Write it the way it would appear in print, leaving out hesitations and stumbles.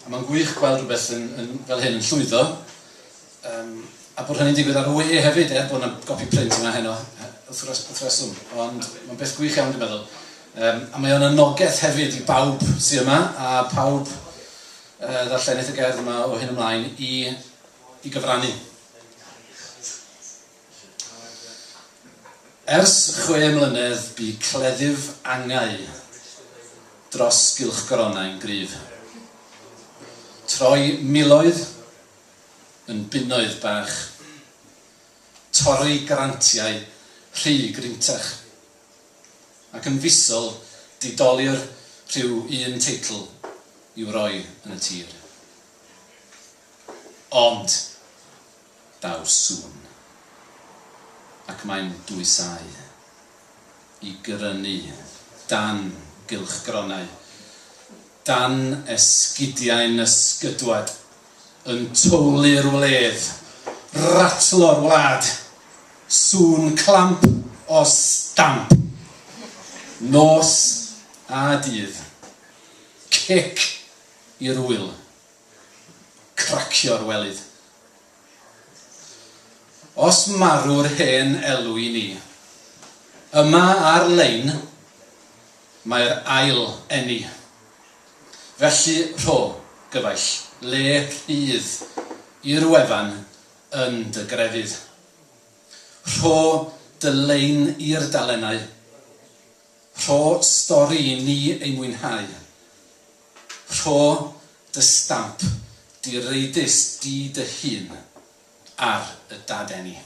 A mae'n gwych gweld rhywbeth fel hyn yn llwyddo. A bod hynny'n digwydd ar we hefyd, bod yna gopi print yma heno, wrth reswm. Ond mae'n beth gwych iawn, dwi'n meddwl. A mae o'n anogaeth hefyd i bawb sydd yma, a pawb ddarllenydd y gerdd yma o hyn ymlaen i gyfrannu. Ers 6 mlynedd bu cleddyf angau dros gylchgronau'n gryf. Troi miloedd yn bunnoedd bach. Torri grantiau rhy gryntach. Ac yn fusol didoli'r rhyw un teitl i'w roi yn y tir. Ond daw sŵn. Ac mae'n dwysau i grynu dan gylchgronau. Dan esgidiau'n ysgydwad yn towlu'r wledd, ratlo'r wlad, sŵn clamp o stamp, nos a dydd, cic i'r wyl, cracio'r welydd. Os marw'r hen elw i ni, yma ar-lein mae'r ail eni. Felly rho, gyfaill, le rhydd i'r wefan yn dy grefydd. Rho dy lein i'r dalennau. Rho stori ni ei mwynhau. Rho dy stamp, di reidus di dy hun ar y dadeni.